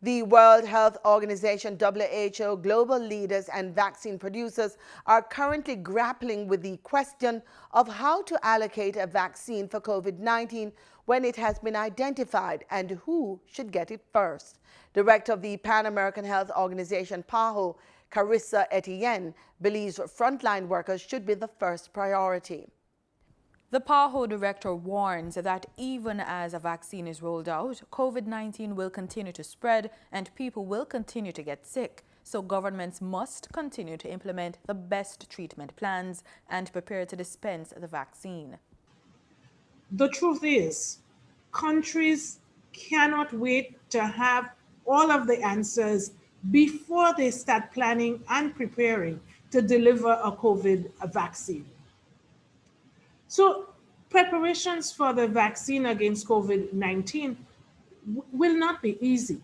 The World Health Organization, WHO, global leaders and vaccine producers are currently grappling with the question of how to allocate a vaccine for COVID-19 when it has been identified and who should get it first. Director of the Pan-American Health Organization, PAHO, Carissa Etienne, believes frontline workers should be the first priority. The PAHO director warns that even as a vaccine is rolled out, COVID-19 will continue to spread and people will continue to get sick. So governments must continue to implement the best treatment plans and prepare to dispense the vaccine. The truth is, countries cannot wait to have all of the answers before they start planning and preparing to deliver a COVID vaccine. So preparations for the vaccine against COVID-19 will not be easy,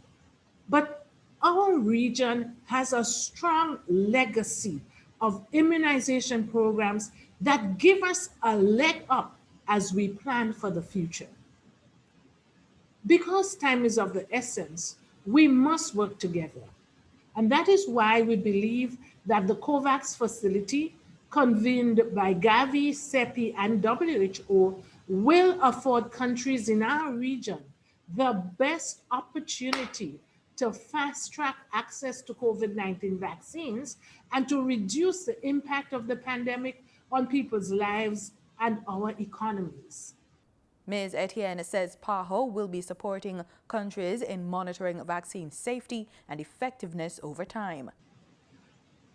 but our region has a strong legacy of immunization programs that give us a leg up as we plan for the future. Because time is of the essence, we must work together. And that is why we believe that the COVAX facility convened by Gavi, CEPI, and WHO will afford countries in our region the best opportunity to fast-track access to COVID-19 vaccines and to reduce the impact of the pandemic on people's lives and our economies. Ms. Etienne says PAHO will be supporting countries in monitoring vaccine safety and effectiveness over time.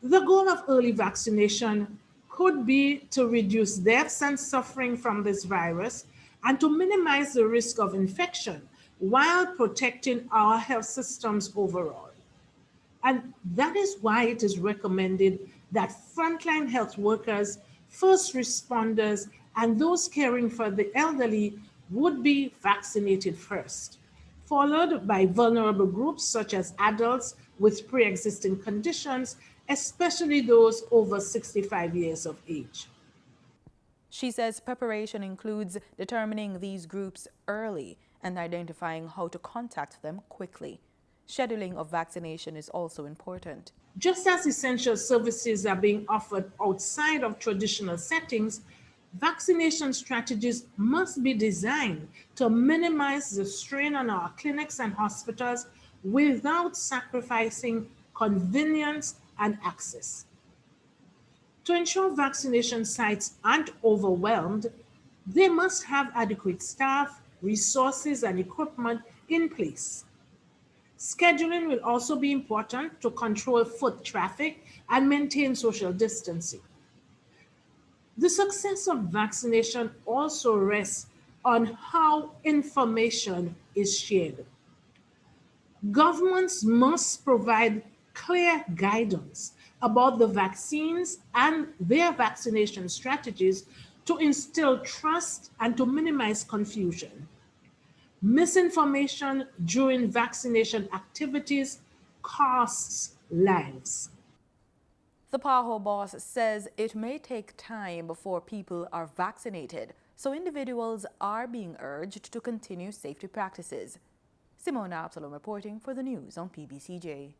The goal of early vaccination could be to reduce deaths and suffering from this virus and to minimize the risk of infection while protecting our health systems overall. And that is why it is recommended that frontline health workers, first responders, and those caring for the elderly would be vaccinated first, followed by vulnerable groups such as adults with pre-existing conditions, especially those over 65 years of age. She says preparation includes determining these groups early and identifying how to contact them quickly. Scheduling of vaccination is also important. Just as essential services are being offered outside of traditional settings, vaccination strategies must be designed to minimize the strain on our clinics and hospitals without sacrificing convenience and access. To ensure vaccination sites aren't overwhelmed, they must have adequate staff, resources, and equipment in place. Scheduling will also be important to control foot traffic and maintain social distancing. The success of vaccination also rests on how information is shared. Governments must provide clear guidance about the vaccines and their vaccination strategies to instill trust and to minimize confusion. Misinformation during vaccination activities costs lives. The PAHO boss says it may take time before people are vaccinated, so individuals are being urged to continue safety practices. Simona Absalom reporting for the news on PBCJ.